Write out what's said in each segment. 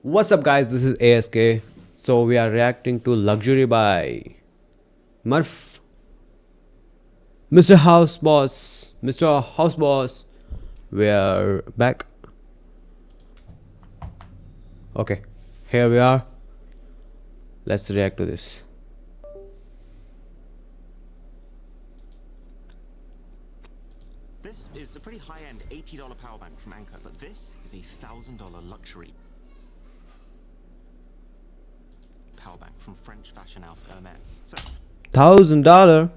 What's up, guys? This is ASK. So we are reacting to Luxury by Murph, Mr. House Boss, Mr. House Boss. We are back. Okay, here we are. Let's react to this. This is a pretty high-end $80 power bank from Anker, but this is a $1,000 luxury power bank from French fashion house Hermes. So $1,000,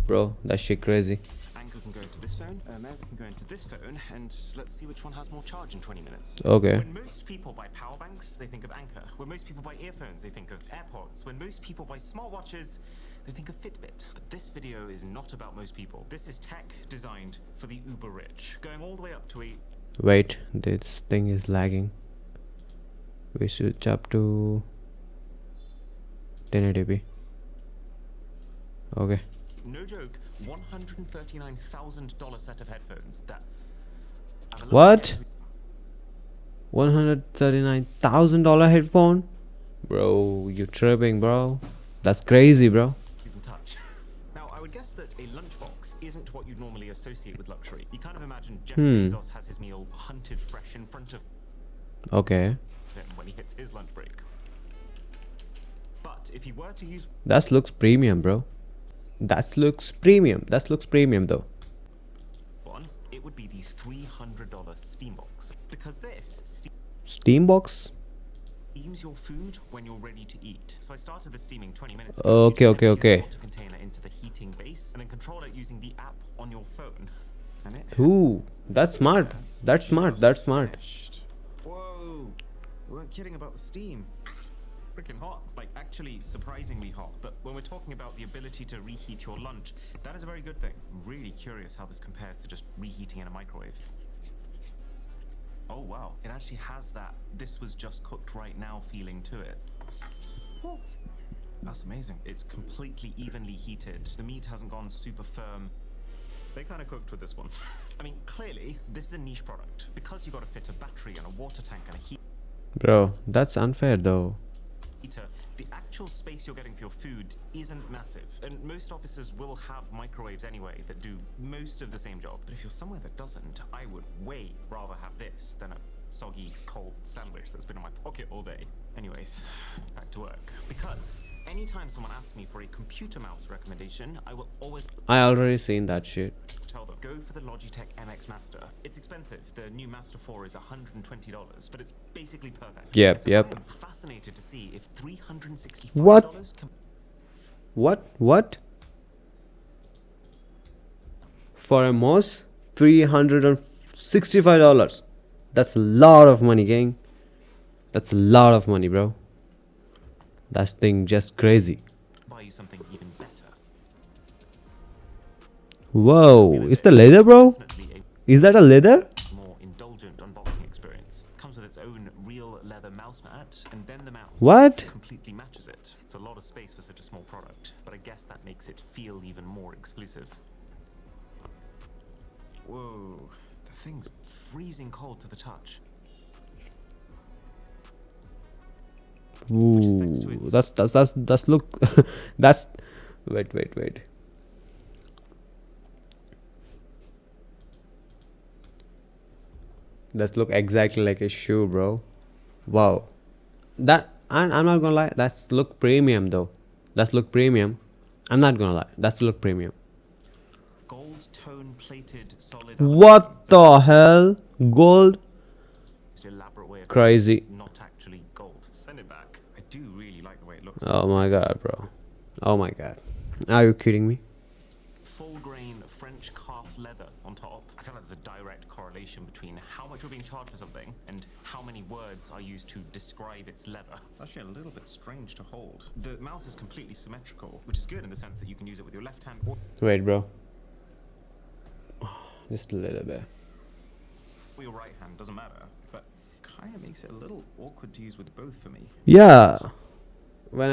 bro. That shit crazy. Anker can go into this phone, Hermes can go into this phone, and let's see which one has more charge in 20 minutes. Okay. When most people buy power banks, they think of Anker. When most people buy earphones, they think of AirPods. When most people buy smartwatches, they think of Fitbit. But this video is not about most people. This is tech designed for the uber rich, going all the way up to a Wait, this thing is lagging. We switch up to 1080p. Okay. no joke, $139,000 set of headphones that have a little What? scale $139,000 headphone? Bro, you tripping, bro. That's crazy, bro. to even touch. Now, I would guess that a lunchbox isn't what you'd normally associate with luxury. You kind of imagine Jeff Bezos has his meal hunted fresh in front of Okay. him when he hits his lunch break. But if you were to use That looks premium, bro. That looks premium. That looks premium, though. one, it would be the $300 Steambox. Because this Steam box? steams your food when you're ready to eat. So I started the steaming 20 minutes Okay, You okay, just empty okay. this water container into the heating base and then control it using the app on your phone. And it Ooh, that's smart. That's smart. That's smart. finished. Whoa! We weren't kidding about the steam. Freaking hot, like actually surprisingly hot. But when we're talking about the ability to reheat your lunch, that is a very good thing. I'm really curious how this compares to just reheating in a microwave. Oh wow, it actually has that "this was just cooked right now" feeling to it. Oh, that's amazing. It's completely evenly heated. The meat hasn't gone super firm. They kind of cooked with this one. I mean, clearly, this is a niche product. Because you got to fit a battery and a water tank and a Bro, that's unfair, though. heater, the actual space you're getting for your food isn't massive. And most offices will have microwaves anyway that do most of the same job. But if you're somewhere that doesn't, I would way rather have this than a soggy, cold sandwich that's been in my pocket all day. Anyways, back to work. Because anytime someone asks me for a computer mouse recommendation, I will always I already seen that shit. tell them, go for the Logitech MX Master. It's expensive. The new Master 4 is $120, but it's basically perfect. Yep, So yep. I'm fascinated to see if $365 What? can What? For a mouse? $365. That's a lot of money, gang. That's a lot of money, bro. That thing just crazy. buy you something even better. Whoa, is the leather, bro? Definitely Is that a leather? a more indulgent unboxing experience. Comes with its own real leather mouse mat, and then the mouse What? completely matches it. It's a lot of space for such a small product, but I guess that makes it feel even more exclusive. Whoa, the thing's freezing cold to the touch. Ooh, is thanks to its- that's look. That's wait. That's look exactly like a shoe, bro. Wow. I'm not gonna lie. That's look premium though. That's look premium. I'm not gonna lie. That's look premium. Gold tone plated solid. What the hell? Gold? Elaborate way of Crazy. saying it's not actually gold. Send it back. I do really like the way it looks. Oh my god, bro. Oh my god. Are you kidding me? Full grain French calf leather on top. I feel like there's a direct correlation between how much you're being charged for something and how many words are used to describe its leather. It's actually a little bit strange to hold. The mouse is completely symmetrical, which is good in the sense that you can use it with your left hand or Wait, bro. Just a little bit. your right hand, doesn't matter. But kind of makes it a little awkward to use with both for me. Yeah. When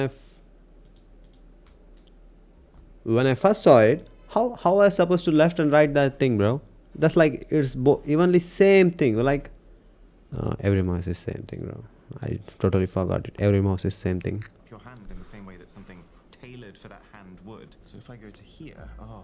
I first saw it, how was I supposed to left and right that thing, bro? That's like it's evenly same thing. Like every mouse is same thing, bro. I totally forgot it. Every mouse is same thing. your hand in the same way that something tailored for that hand would. So if I go to here, oh,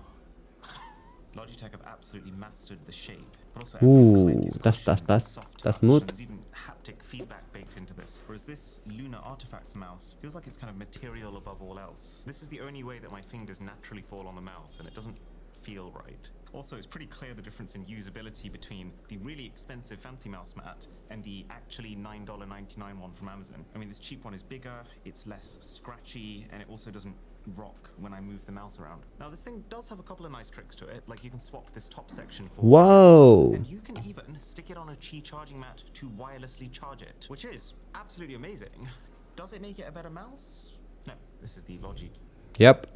Logitech have absolutely mastered the shape. But also every click Ooh, is that's cushioned with soft touch, smooth. and there's even haptic feedback baked into this. Whereas this Lunar Artifacts mouse feels like it's kind of material above all else. This is the only way that my fingers naturally fall on the mouse, and it doesn't feel right. Also, it's pretty clear the difference in usability between the really expensive fancy mouse mat and the actually $9.99 one from Amazon. I mean, this cheap one is bigger, it's less scratchy, and it also doesn't rock when I move the mouse around. Now, this thing does have a couple of nice tricks to it, like you can swap this top section for Whoa. and you can even stick it on a Qi charging mat to wirelessly charge it, which is absolutely amazing. Does it make it a better mouse? No, this is the Logi. Yep,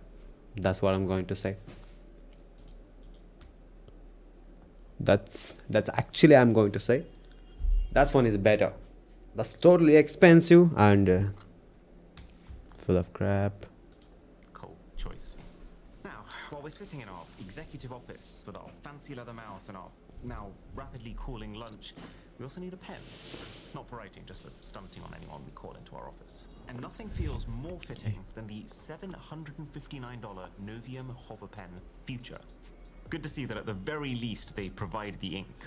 that's what I'm going to say. That's actually I'm going to say. That one is better. That's totally expensive and full of crap. Cool choice. Now, while we're sitting in our executive office with our fancy leather mouse and our now rapidly cooling lunch, we also need a pen. Not for writing, just for stunting on anyone we call into our office. And nothing feels more fitting than the $759 Novium Hover Pen Future. Good to see that at the very least they provide the ink.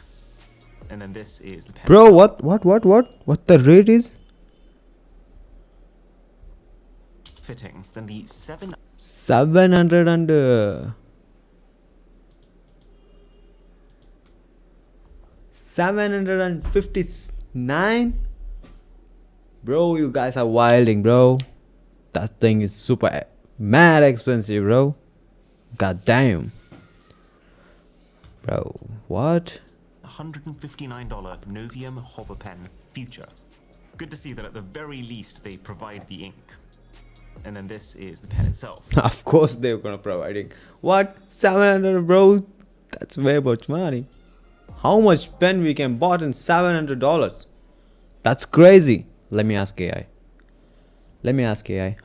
And then this is the pen. Bro, what the rate is? Fitting than the 700 and 759. Bro, you guys are wilding, bro. That thing is super mad expensive, bro. God damn. Bro, what? $159 Novium Hover Pen Future. Good to see that at the very least they provide the ink. And then this is the pen itself. Of course they're gonna provide it. What? 700, bro? That's way much money. How much pen we can bought in $700? That's crazy. Let me ask AI.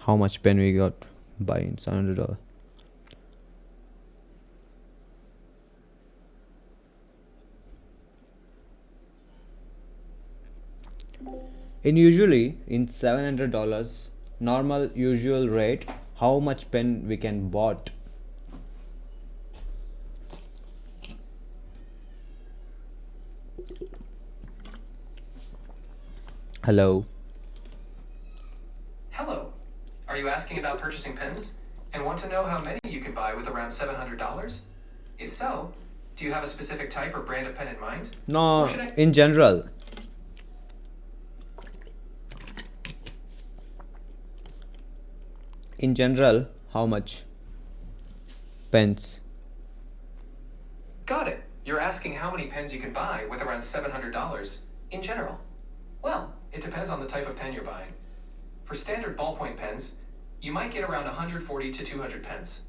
How much pen we got by in $700. Usually in $700 normal usual rate, how much pen we can bought? Hello. Hello. Are you asking about purchasing pens and want to know how many you can buy with around $700? If so, do you have a specific type or brand of pen in mind? No, Or should I- in general. In general, how much pens? Got it. You're asking how many pens you can buy with around $700 in general. Well, it depends on the type of pen you're buying. For standard ballpoint pens, you might get around 140 to 200 pens.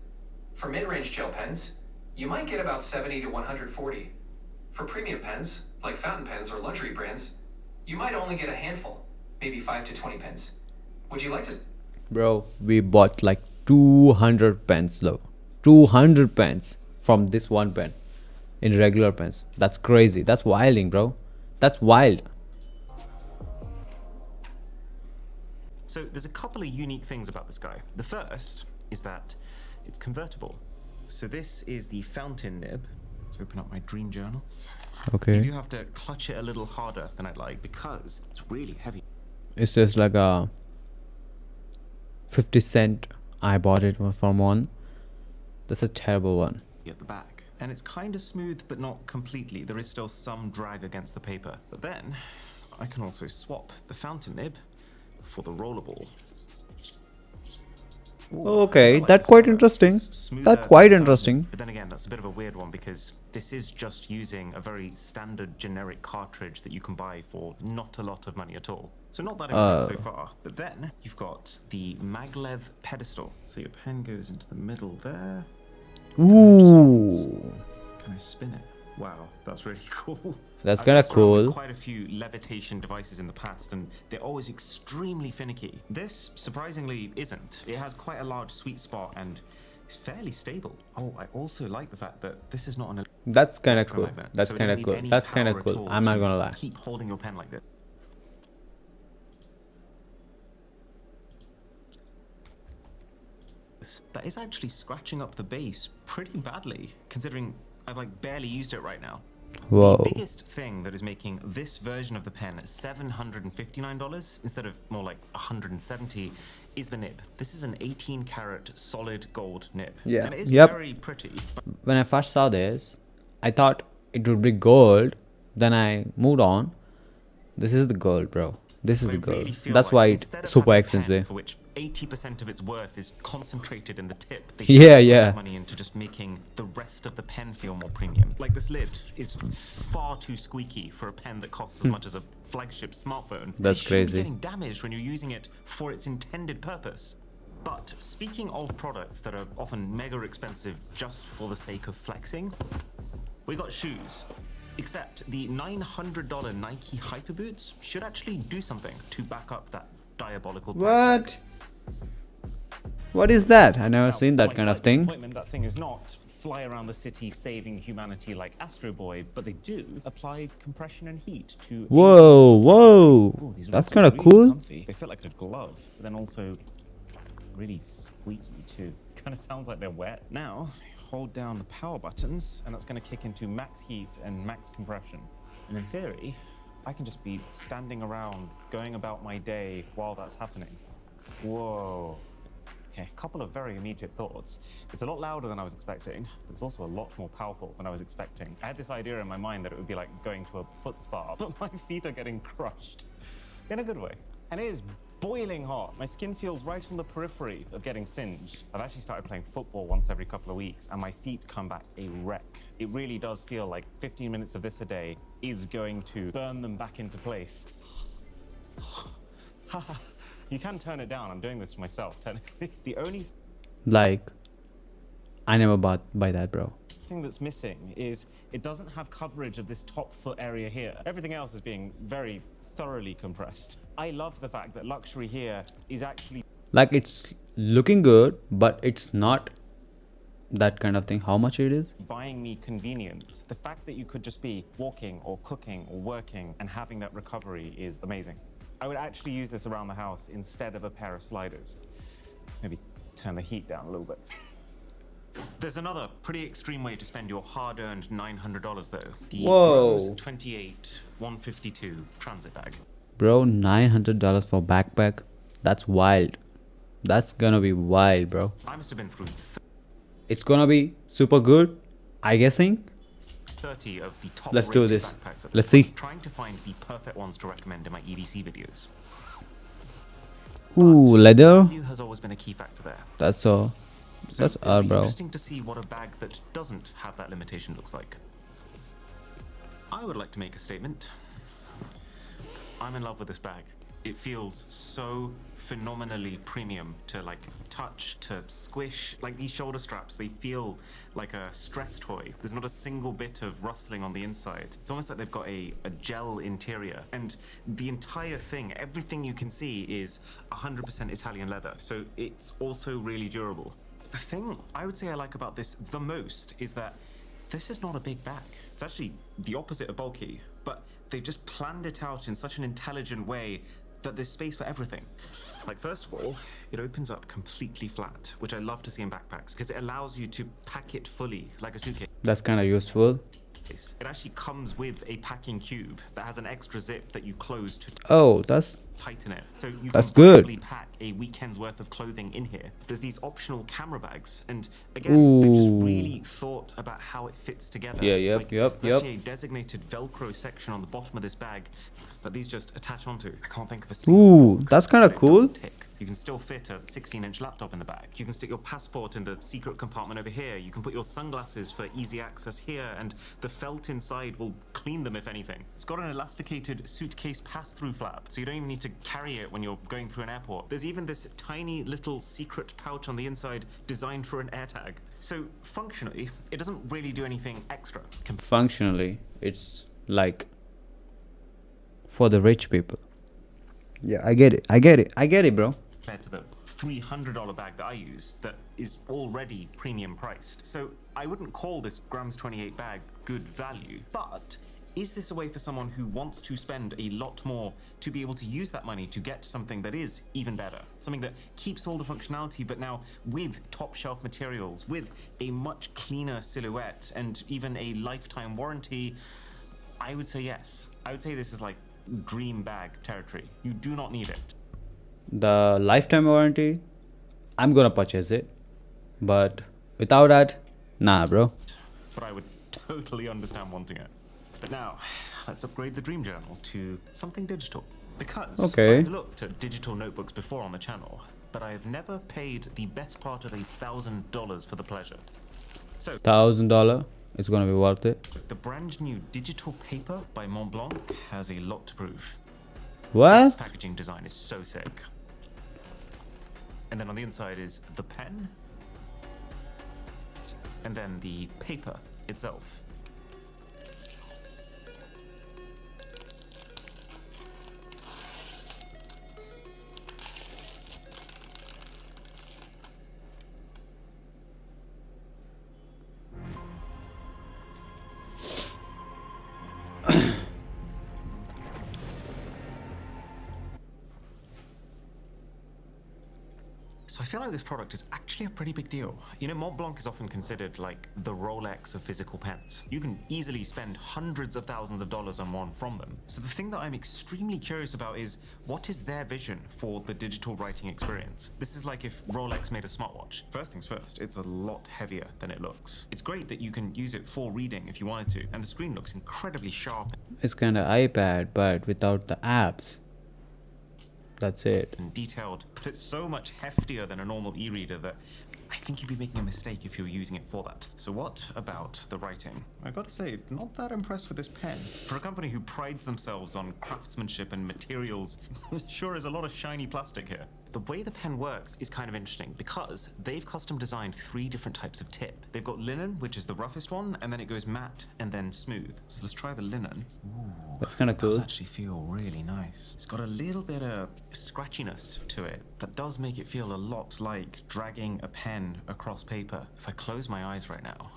For mid-range gel pens, you might get about 70 to 140. For premium pens, like fountain pens or luxury brands, you might only get a handful, maybe 5 to 20 pens. Would you like to... Bro, we bought like 200 pens though. 200 pens from this one pen in regular pens. That's crazy. That's wilding, bro. That's wild. So there's a couple of unique things about this guy. The first is that it's convertible. So this is the fountain nib. Let's open up my dream journal. You Okay. do have to clutch it a little harder than I'd like because it's really heavy It's just like a 50 cent. I bought it from one. That's a terrible one. at the back. And it's kind of smooth, but not completely. There is still some drag against the paper. But then I can also swap the fountain nib for the rollerball. Okay, I like that's this quite one. interesting. It's smoother That's quite than the interesting. fountain. But then again, that's a bit of a weird one because this is just using a very standard generic cartridge that you can buy for not a lot of money at all. So not that impressed so far. But then you've got the maglev pedestal. So your pen goes into the middle there. Ooh, Can I spin it? Wow, that's really cool. that's I've kind of messed around with cool. quite a few levitation devices in the past, and they're always extremely finicky. This, surprisingly, isn't. It has quite a large sweet spot and it's fairly stable. Oh, I also like the fact that this is not an That's kind of cool. electromagnet, That's so it kind doesn't of need cool. any That's kind of power at cool. all I'm not to gonna lie. Keep holding your pen like this. That is actually scratching up the base pretty badly, considering I've like barely used it right now. Whoa. The biggest thing that is making this version of the pen $759 instead of more like $170 is the nib. This is an 18 karat solid gold nib. Yeah. And it is Yep. very pretty. When I first saw this, I thought it would be gold. Then I moved on. This is the gold, bro. This is I the gold. really feel That's like why instead it's of super having a pen expensive. for which 80% of its worth is concentrated in the tip, they Yeah, should put yeah. that money into just making the rest of the pen feel more premium. Like this lid is far too squeaky for a pen that costs as much as a flagship smartphone. And That's it shouldn't crazy. be getting damaged when you're using it for its intended purpose. But speaking of products that are often mega expensive just for the sake of flexing, we got shoes. Except the $900 Nike Hyper Boots should actually do something to back up that diabolical price tag. What is that? I never Now, seen to that my kind of slight thing. disappointment, that thing is not fly around the city saving humanity like Astro Boy, but they do apply compression and heat to. Whoa, whoa. Ooh, these That's are kind of really cool. comfy. They feel like a glove, but then also really squeaky too. Kind of sounds like they're wet. Now, hold down the power buttons, and that's going to kick into max heat and max compression. And in theory, I can just be standing around, going about my day while that's happening. Whoa. Okay, a couple of very immediate thoughts. It's a lot louder than I was expecting, but it's also a lot more powerful than I was expecting. I had this idea in my mind that it would be like going to a foot spa, but my feet are getting crushed. In a good way. And it is boiling hot. My skin feels right on the periphery of getting singed. I've actually started playing football once every couple of weeks, and my feet come back a wreck. It really does feel like 15 minutes of this a day is going to burn them back into place. You can turn it down. I'm doing this to myself, technically. The only Like, I never buy that, bro. thing that's missing is it doesn't have coverage of this top foot area here. Everything else is being very thoroughly compressed. I love the fact that luxury here is actually Like, it's looking good, but it's not that kind of thing. How much it is? buying me convenience. The fact that you could just be walking or cooking or working and having that recovery is amazing. I would actually use this around the house instead of a pair of sliders. Maybe turn the heat down a little bit. There's another pretty extreme way to spend your hard-earned $900 though. The Whoa. Grams 28 152 transit bag. Bro, $900 for backpack? That's wild. That's gonna be wild, bro. I must have been through It's gonna be super good, I guessing. 30 of the top Let's do rated this. backpacks at Let's this point, see. trying to find the perfect ones to recommend in my EDC videos. Ooh, leather. Value has always been a key factor there. That's So that's it'll be bro. interesting to see what a bag that doesn't have that limitation looks like. I would like to make a statement. I'm in love with this bag. It feels so phenomenally premium to like touch, to squish. Like these shoulder straps, they feel like a stress toy. There's not a single bit of rustling on the inside. It's almost like they've got a gel interior. And the entire thing, everything you can see is 100% Italian leather. So it's also really durable. The thing I would say I like about this the most is that this is not a big bag. It's actually the opposite of bulky, but they've just planned it out in such an intelligent way that there's space for everything. Like, first of all, it opens up completely flat, which I love to see in backpacks because it allows you to pack it fully like a suitcase. That's kind of useful. It actually comes with a packing cube that has an extra zip that you close to Oh, that's tighten it. So you That's can good. probably pack a weekend's worth of clothing in here. There's these optional camera bags, and again, they've just Ooh. really thought about how it fits together. Yeah, yep, yep, There's yep. actually a designated Velcro section on the bottom of this bag that these just attach onto. I can't think of a single Ooh, box that's kinda that it cool. doesn't tick. You can still fit a 16-inch laptop in the bag. You can stick your passport in the secret compartment over here. You can put your sunglasses for easy access here, and the felt inside will clean them if anything. It's got an elasticated suitcase pass-through flap, so you don't even need to carry it when you're going through an airport. There's even this tiny little secret pouch on the inside designed for an AirTag. So functionally, it doesn't really do anything extra functionally, it's like for the rich people. Yeah, I get it, bro. compared to the $300 bag that I use that is already premium priced. So I wouldn't call this Grams 28 bag good value, but is this a way for someone who wants to spend a lot more to be able to use that money to get something that is even better? Something that keeps all the functionality, but now with top shelf materials, with a much cleaner silhouette, and even a lifetime warranty? I would say yes. I would say this is like dream bag territory. You do not need it. The lifetime warranty, I'm gonna purchase it. But without that, nah, bro. But I would totally understand wanting it. But now, let's upgrade the Dream Journal to something digital. Because Okay. I've looked at digital notebooks before on the channel, but I have never paid the best part of $1,000 for the pleasure. So, $1,000, it's gonna be worth it. the brand new digital paper by Montblanc has a lot to prove. What? This packaging design is so sick. And then on the inside is the pen, and then the paper itself. So I feel like this product is actually a pretty big deal. You know, Montblanc is often considered like the Rolex of physical pens. You can easily spend hundreds of thousands of dollars on one from them. So the thing that I'm extremely curious about is, what is their vision for the digital writing experience? This is like if Rolex made a smartwatch. First things first, it's a lot heavier than it looks. It's great that you can use it for reading if you wanted to, and the screen looks incredibly sharp It's kinda iPad, but without the apps. That's it. and detailed, but it's so much heftier than a normal e-reader that I think you'd be making a mistake if you were using it for that. So what about the writing? I gotta say, not that impressed with this pen. For a company who prides themselves on craftsmanship and materials, sure is a lot of shiny plastic here. The way the pen works is kind of interesting because they've custom designed 3 different types of tip. They've got linen, which is the roughest one, and then it goes matte and then smooth. So let's try the linen. That's kinda It does cool. actually feel really nice. It's got a little bit of scratchiness to it that does make it feel a lot like dragging a pen across paper. If I close my eyes right now,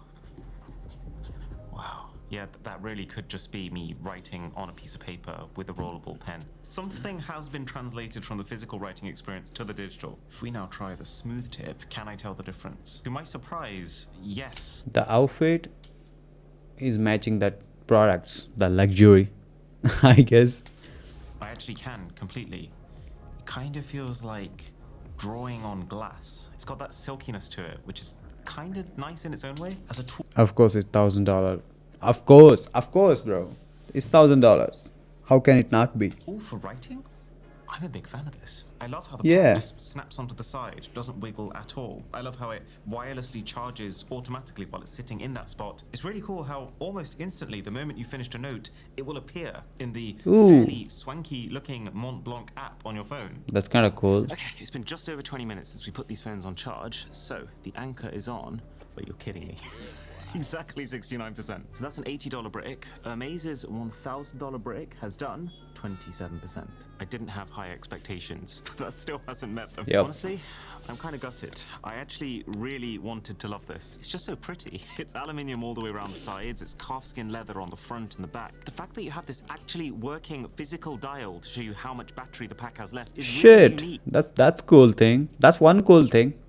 wow. Yeah, that really could just be me writing on a piece of paper with a rollable pen. Something has been translated from the physical writing experience to the digital. If we now try the smooth tip, can I tell the difference? To my surprise, yes. The outfit is matching that products, the luxury, I guess. I actually can completely. It kind of feels like drawing on glass. It's got that silkiness to it, which is kind of nice in its own way. As a tool Of course, it's $1,000. Of course, bro. It's $1,000. How can it not be? for writing, I'm a big fan of this. I love how the Yeah. pen just snaps onto the side, doesn't wiggle at all. I love how it wirelessly charges automatically while it's sitting in that spot. It's really cool how almost instantly, the moment you finished a note, it will appear in the Ooh. fairly swanky looking Montblanc app on your phone. That's kind of cool. Okay, it's been just over 20 minutes since we put these phones on charge, so the anchor is on. But you're kidding me. Exactly 69%. So that's an $80 brick. Amaze's $1,000 brick has done 27%. I didn't have high expectations, but that still hasn't met them. Yep. Honestly, I'm kind of gutted. I actually really wanted to love this. It's just so pretty. It's aluminium all the way around the sides. It's calfskin leather on the front and the back. The fact that you have this actually working physical dial to show you how much battery the pack has left is really Shit. unique. That's cool thing. That's one cool thing.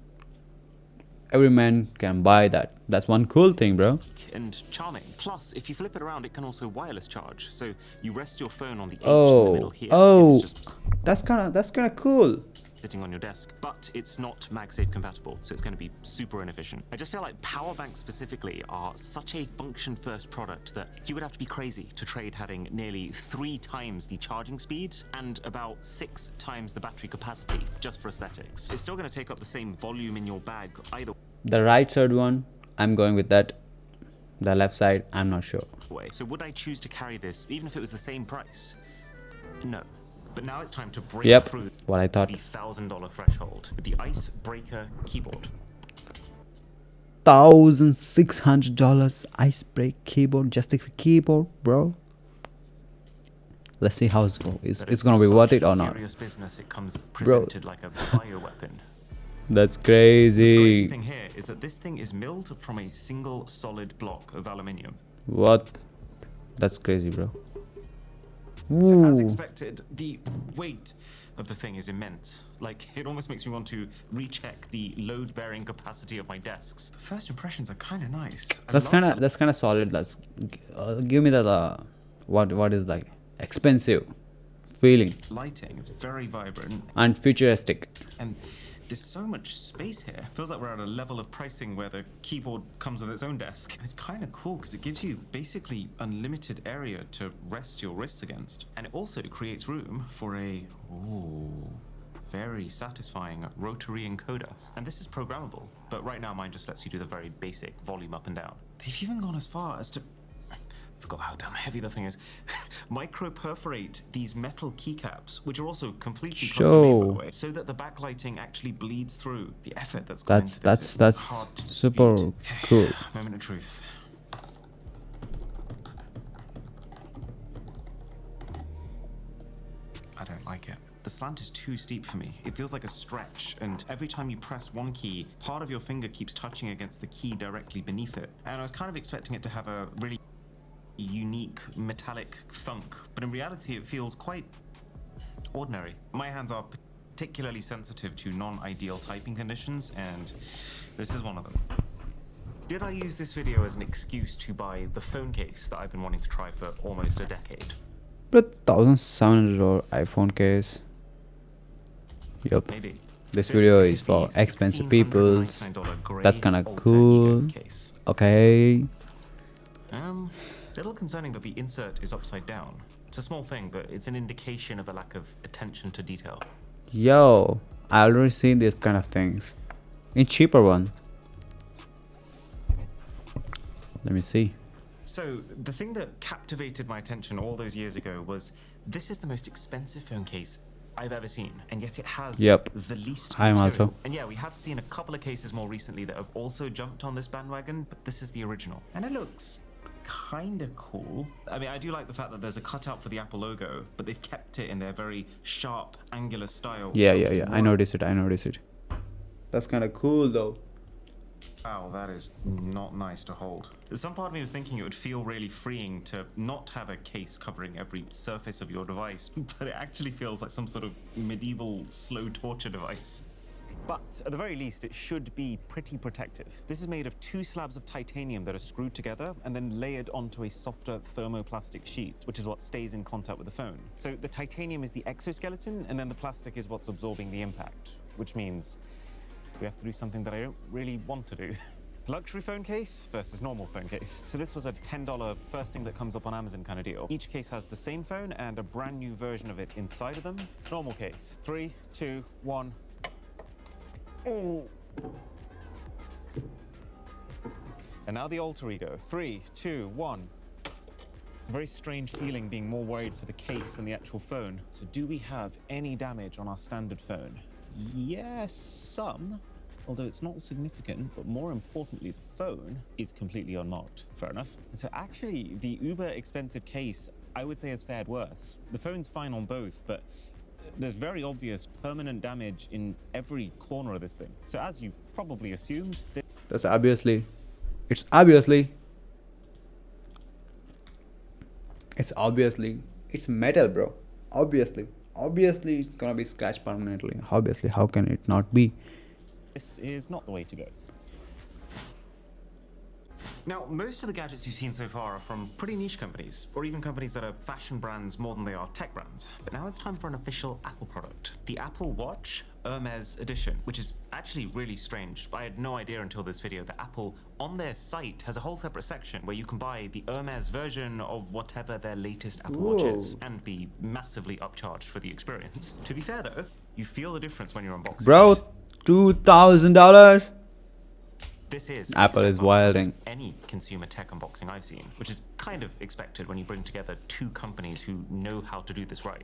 Every man can buy that. That's one cool thing, bro. And charming. Plus, if you flip it around, it can also wireless charge. So you rest your phone on the H in the middle here. If it's just That's kind of cool. sitting on your desk. But it's not MagSafe compatible, so it's going to be super inefficient. I just feel like power banks specifically are such a function-first product that you would have to be crazy to trade having nearly 3 times the charging speed and about 6 times the battery capacity just for aesthetics. It's still going to take up the same volume in your bag either The right side one, I'm going with that. The left side, I'm not sure. way. So would I choose to carry this even if it was the same price? No. But now it's time to break Yep, through what I thought. the $1,000 threshold with the Icebreaker keyboard. $1,600 Icebreaker keyboard, just a keyboard, bro. Let's see how it's going. But It's gonna be worth such it or not. Serious business. It comes presented like a bioweapon. That's The crazy crazy. thing here is that this thing is milled from a single solid block of aluminium. What? That's crazy, bro. So as Ooh. expected, the weight of the thing is immense. Like, it almost makes me want to recheck the load-bearing capacity of my desks. The first impressions are kind of nice. I That's love kind the of solid. That's give me that what is like expensive feeling lighting. It's very vibrant, and futuristic. and there's so much space here. Feels like we're at a level of pricing where the keyboard comes with its own desk. And it's kind of cool because it gives you basically unlimited area to rest your wrists against. And it also creates room for a very satisfying rotary encoder. And this is programmable, but right now mine just lets you do the very basic volume up and down. They've even gone as far as to, I forgot how damn heavy the thing is, micro perforate these metal keycaps, which are also completely custom made, by the way, so that the backlighting actually bleeds through. The effort that's gone into this is That's hard to super dispute. cool. Moment of truth. I don't like it. The slant is too steep for me. It feels like a stretch, and every time you press one key, part of your finger keeps touching against the key directly beneath it. And I was kind of expecting it to have a really unique metallic thunk, but in reality it feels quite ordinary. My hands are particularly sensitive to non-ideal typing conditions, and this is one of them. Did I use this video as an excuse to buy the phone case that I've been wanting to try for almost a decade? But $1,700 iPhone case. Yup. Maybe. This video is for expensive peoples. That's kinda cool. Okay. Little concerning that the insert is upside down. It's a small thing, but it's an indication of a lack of attention to detail. Yo, I already seen these kind of things in cheaper one. Let me see. So, the thing that captivated my attention all those years ago was this is the most expensive phone case I've ever seen, and yet it has Yep. the least I am material. also. And yeah, we have seen a couple of cases more recently that have also jumped on this bandwagon, but this is the original. And it looks kind of cool. I mean, I do like the fact that there's a cutout for the Apple logo, but they've kept it in their very sharp, angular style. Yeah. I noticed it. That's kind of cool though. Wow, that is not nice to hold. Some part of me was thinking it would feel really freeing to not have a case covering every surface of your device, but it actually feels like some sort of medieval slow torture device. But at the very least, it should be pretty protective. This is made of 2 slabs of titanium that are screwed together and then layered onto a softer thermoplastic sheet, which is what stays in contact with the phone. So the titanium is the exoskeleton, and then the plastic is what's absorbing the impact, which means we have to do something that I don't really want to do. Luxury phone case versus normal phone case. So this was a $10 first thing that comes up on Amazon kind of deal. Each case has the same phone and a brand new version of it inside of them. Normal case. 3, 2, 1. Oh. And now the alter ego. 3, 2, 1. It's a very strange feeling being more worried for the case than the actual phone. So do we have any damage on our standard phone? Yes, some. Although it's not significant, but more importantly, the phone is completely unmarked. Fair enough. And so actually, the uber expensive case, I would say, has fared worse. The phone's fine on both, but there's very obvious permanent damage in every corner of this thing. So as you probably assumed, That's obviously. It's obviously. It's metal, bro. Obviously it's gonna be scratched permanently. Obviously, how can it not be? this is not the way to go. Now, most of the gadgets you've seen so far are from pretty niche companies, or even companies that are fashion brands more than they are tech brands. But now it's time for an official Apple product. The Apple Watch Hermes Edition, which is actually really strange. I had no idea until this video that Apple, on their site, has a whole separate section where you can buy the Hermes version of whatever their latest Apple Watch is, and be massively upcharged for the experience. To be fair though, you feel the difference when you're unboxing Bro, it. $2,000. This is Apple a is step up wilding. from any consumer tech unboxing I've seen, which is kind of expected when you bring together 2 companies who know how to do this right.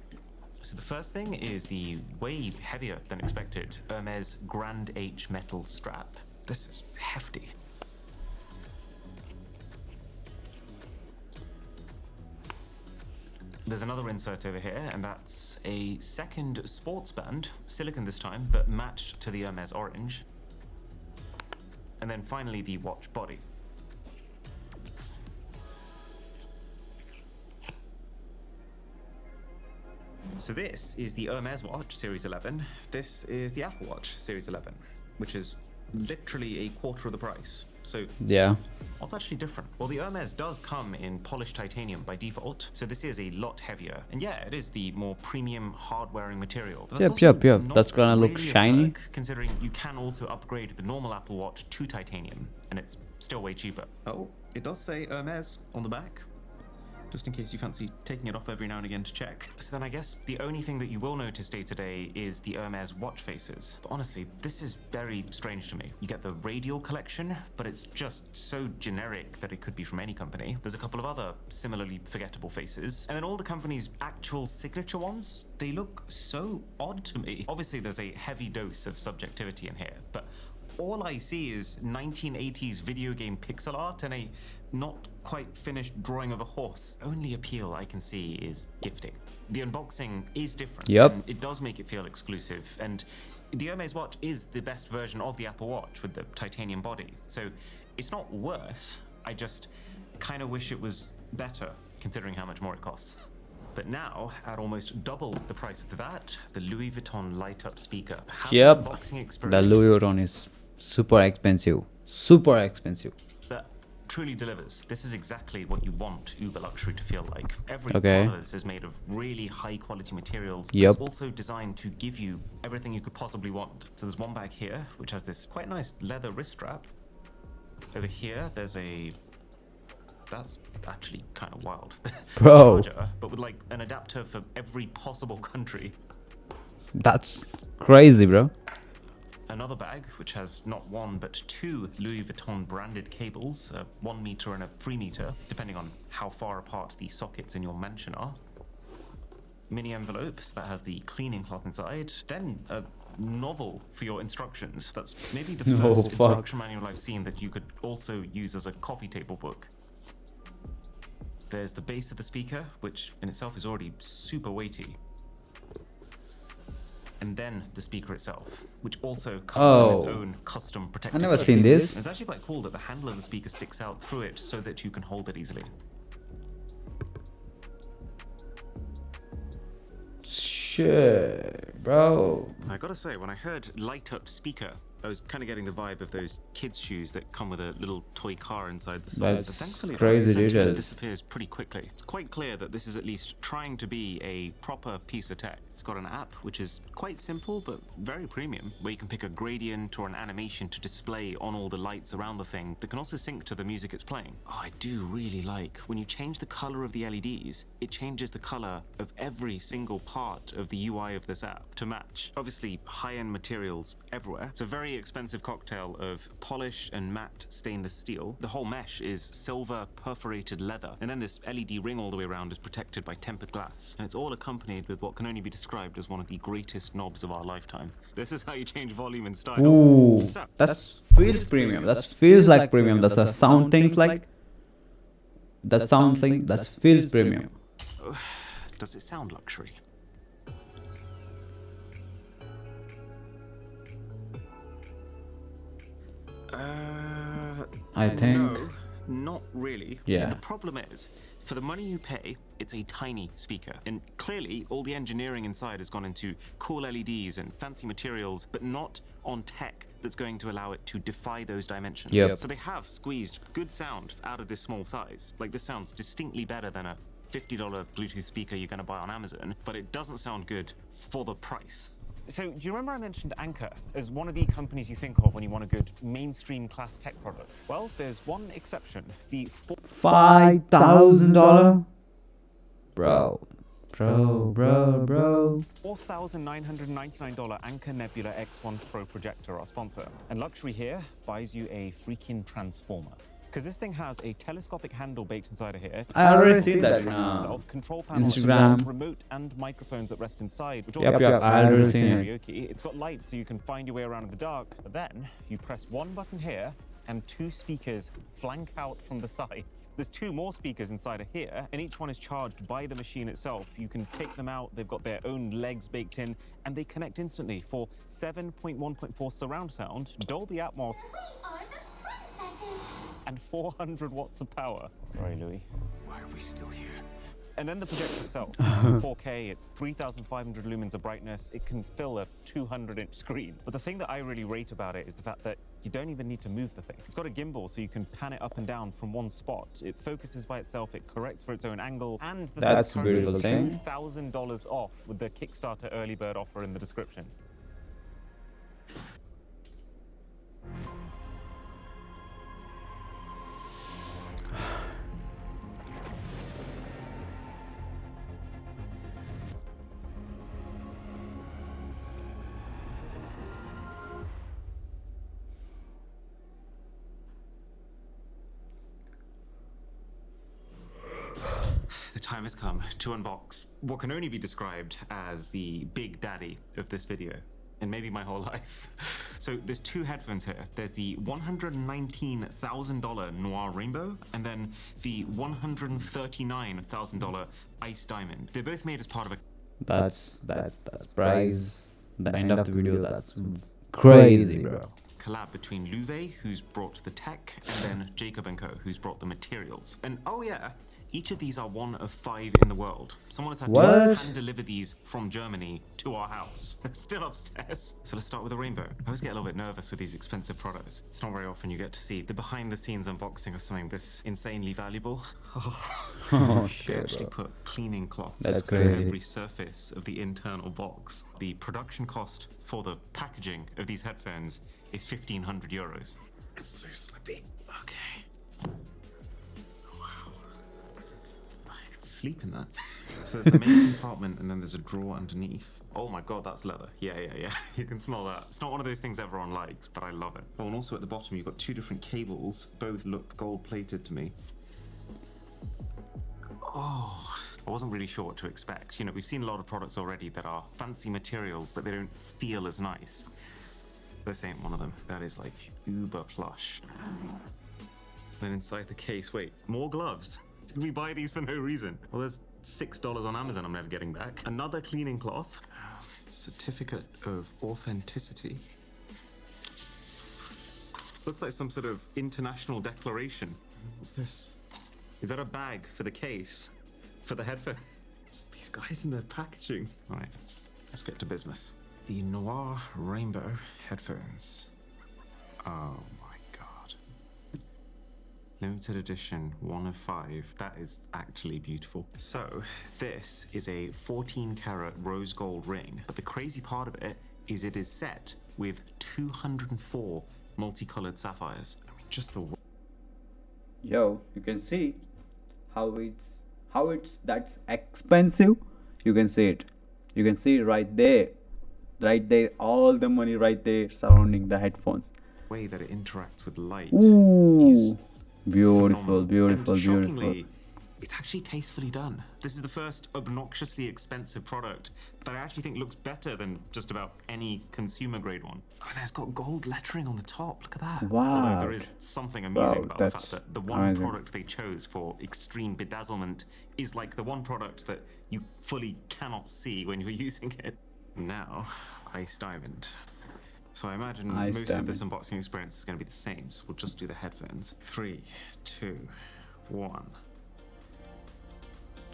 So the first thing is the way heavier than expected Hermes Grand H metal strap. This is hefty. There's another insert over here, and that's a second sports band, silicone this time, but matched to the Hermes orange. And then finally the watch body. So this is the Hermes watch, Series 11. This is the Apple Watch, Series 11, which is literally a quarter of the price. So Yeah. what's actually different? Well, the Hermes does come in polished titanium by default, so this is a lot heavier. And yeah, it is the more premium hard-wearing material. But that's Yep, also yep. not That's gonna look really a shiny. perk, considering you can also upgrade the normal Apple Watch to titanium, and it's still way cheaper. Oh, it does say Hermes on the back, just in case you fancy taking it off every now and again to check. So then I guess the only thing that you will notice day to day is the Hermes watch faces. But honestly, this is very strange to me. You get the radial collection, but it's just so generic that it could be from any company. There's a couple of other similarly forgettable faces. And then all the company's actual signature ones, they look so odd to me. Obviously, there's a heavy dose of subjectivity in here, but all I see is 1980s video game pixel art and a not quite finished drawing of a horse. Only appeal I can see is gifting. The unboxing is different. Yep. And it does make it feel exclusive. And the Hermes watch is the best version of the Apple Watch with the titanium body. So it's not worse. I just kind of wish it was better, considering how much more it costs. But now, at almost double the price of that, the Louis Vuitton light-up speaker has Yep. an unboxing experience The Louis Vuitton is super expensive. Super expensive. that truly delivers. This is exactly what you want Uber luxury to feel like. Every Okay. part of this is made of really high-quality materials. Yep. It's also designed to give you everything you could possibly want. So there's one bag here, which has this quite nice leather wrist strap. Over here, there's a... That's actually kind of wild. Bro. Charger, but with like an adapter for every possible country. That's crazy, bro. Another bag, which has not one but two Louis Vuitton branded cables, a 1 meter and a 3 meter, depending on how far apart the sockets in your mansion are. Mini envelopes that has the cleaning cloth inside. Then a novel for your instructions. That's maybe the Oh, first fuck. instruction manual I've seen that you could also use as a coffee table book. There's the base of the speaker, which in itself is already super weighty. And then the speaker itself, which also comes in its Oh. own custom protective never case. seen this. It's actually quite cool that the handle of the speaker sticks out through it so that you can hold it easily. Shit, bro. I gotta say, when I heard light up speaker, I was kind of getting the vibe of those kids' shoes that come with a little toy car inside the side. That's But thankfully, crazy, that dude. sentiment That's- disappears pretty quickly. It's quite clear that this is at least trying to be a proper piece of tech. It's got an app which is quite simple but very premium, where you can pick a gradient or an animation to display on all the lights around the thing that can also sync to the music it's playing. Oh, I do really like when you change the color of the LEDs, it changes the color of every single part of the UI of this app to match. Obviously, high-end materials everywhere. It's a very expensive cocktail of polished and matte stainless steel. The whole mesh is silver perforated leather, and then this LED ring all the way around is protected by tempered glass. And it's all accompanied with what can only be described as one of the greatest knobs of our lifetime. This is how you change volume and style. Ooh, So, that feels premium. That feels like premium. That's a sound things like. That sound thing. That feels premium. does it sound luxury? I think. No, not really. Yeah. The problem is, for the money you pay, it's a tiny speaker. And clearly, all the engineering inside has gone into cool LEDs and fancy materials, but not on tech that's going to allow it to defy those dimensions. Yep. So they have squeezed good sound out of this small size. Like, this sounds distinctly better than a $50 Bluetooth speaker you're going to buy on Amazon, but it doesn't sound good for the price. So, do you remember I mentioned Anker as one of the companies you think of when you want a good mainstream class tech product? Well, there's one exception. The $5,000, bro. $4,999 Anker Nebula X1 Pro projector, our sponsor. And luxury here buys you a freaking transformer. Because this thing has a telescopic handle baked inside of here. I already seen that Itself, control panels, Instagram. remote and microphones that rest inside. Which Yep, also yep, I already seen it. karaoke. It's got lights so you can find your way around in the dark. But then you press one button here and two speakers flank out from the sides. There's two more speakers inside of here, and each one is charged by the machine itself. You can take them out, they've got their own legs baked in, and they connect instantly for 7.1.4 surround sound, Dolby Atmos, and 400 watts of power. Sorry, Louis. Why are we still here? And then the projector itself, it's 4K, it's 3,500 lumens of brightness, it can fill a 200-inch screen. But the thing that I really rate about it is the fact that you don't even need to move the thing. It's got a gimbal, so you can pan it up and down from one spot. It focuses by itself, it corrects for its own angle, and the That's thing's beautiful currently thing. $2,000 off with the Kickstarter early bird offer in the description. The time has come to unbox what can only be described as the big daddy of this video, and maybe my whole life. So there's two headphones here. There's the $119,000 Noir Rainbow, and then the $139,000 Ice Diamond. They're both made as part of a That's price. The end of the video. That's crazy, bro. collab between Louvet, who's brought the tech, and then Jacob & Co, who's brought the materials. And oh yeah, each of these are one of 5 in the world. Someone has had to What? hand deliver these from Germany to our house. They're still upstairs. So let's start with the Rainbow. I always get a little bit nervous with these expensive products. It's not very often you get to see the behind the scenes unboxing of something this insanely valuable. Oh They shit, actually bro. put cleaning cloths That's on crazy. every surface of the internal box. The production cost for the packaging of these headphones is 1,500 euros. It's so slippy. Okay. Wow. I could sleep in that. So there's the main compartment and then there's a drawer underneath. Oh my god, that's leather. Yeah. You can smell that. It's not one of those things everyone likes, but I love it. Oh, and also at the bottom you've got 2 different cables. Both look gold plated to me. Oh, I wasn't really sure what to expect. You know, we've seen a lot of products already that are fancy materials, but they don't feel as nice. This ain't one of them. That is like uber plush. Then inside the case, wait, more gloves? Did we buy these for no reason? Well, there's $6 on Amazon I'm never getting back. Another cleaning cloth. Certificate of authenticity. This looks like some sort of international declaration. What's this? Is that a bag for the case? For the headphones? These guys in their packaging. All right, let's get to business. The Noir Rainbow headphones. Oh my god. Limited edition, 1 of 5. That is actually beautiful. So, this is a 14 karat rose gold ring, but the crazy part of it is set with 204 multicolored sapphires. I mean, just the Yo, you can see how it's that's expensive. You can see it. You can see it right there. Right there, all the money right there surrounding the headphones. way that it interacts with light Ooh, is beautiful, phenomenal. beautiful, And beautiful. shockingly, it's actually tastefully done. This is the first obnoxiously expensive product that I actually think looks better than just about any consumer grade one. Oh, and it's got gold lettering on the top. Look at that. Wow. Although there is something amusing Wow, about the that's fact that the one amazing. product they chose for extreme bedazzlement is like the one product that you fully cannot see when you're using it. Now, Ice Diamond. So I imagine Ice most Diamond. of this unboxing experience is going to be the same, so we'll just do the headphones. 3, 2, 1.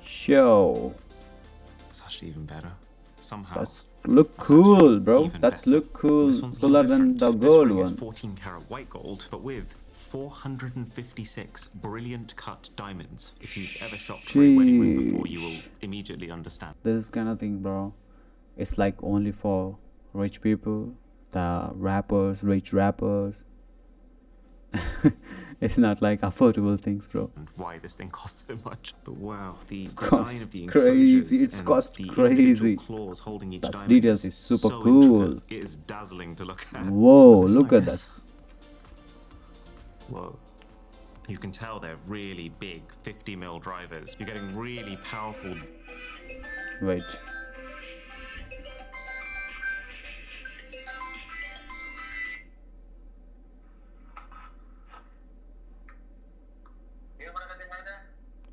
Show. It's actually even better. Somehow. That's look That's cool, actually bro. even That's better. look cool, This one's a little cooler than different. the This gold ring is one. 14 karat white gold, but with 456 brilliant cut diamonds. If you've ever shopped for a wedding ring before, you will Sheesh. immediately understand. This kind of thing, bro. It's like only for rich people, the rappers, rich rappers. It's not like affordable things, bro. And why this thing costs so much. But wow, the Cost design of the crazy, enclosures it's and cost the crazy. individual claws holding each That's diamond details is super so cool. intricate. It is dazzling to look at. Whoa, Something look like at this. that. Whoa. You can tell they're really big 50mm drivers. You're getting really powerful. Wait.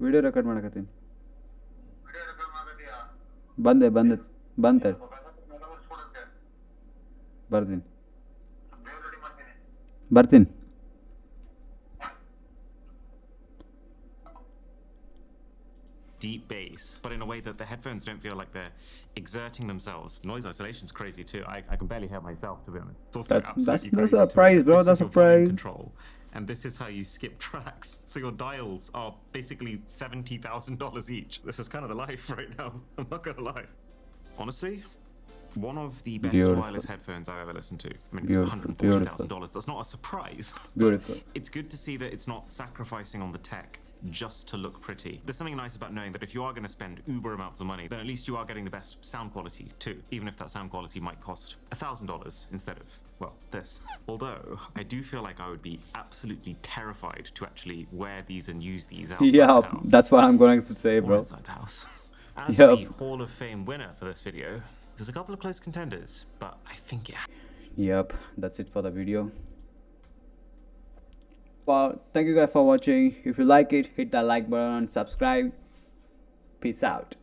Video record ಮಾಡಕತ್ತೀನಿ ಬಂದೆ ಬಂತೆ ಬರ್ತೀನಿ Deep bass nice, but in a way that the headphones don't feel like they're exerting themselves. Noise isolation's crazy too. I can barely hear myself, to be honest. It's also That's absolutely that's crazy a too. prize, bro. This That's is a your volume prize. control, and this is how you skip tracks. So your dials are basically $70,000 each. This is kind of the life right now. I'm not gonna lie. Honestly, one of the best Beautiful. wireless headphones I've ever listened to. I mean, it's Beautiful, $140,000. That's not a surprise. Beautiful. It's good to see that it's not sacrificing on the tech just to look pretty. There's something nice about knowing that if you are going to spend uber amounts of money, then at least you are getting the best sound quality too, even if that sound quality might cost $1,000 instead of, well, this. Although, I do feel like I would be absolutely terrified to actually wear these and use these outside Yeah, the house. that's what I'm going to say, Or bro. inside the house. As Yup. the Hall of Fame winner for this video, there's a couple of close contenders, but I think it Yep, that's it for the video. Well, thank you guys for watching. If you like it, hit that like button and subscribe. Peace out.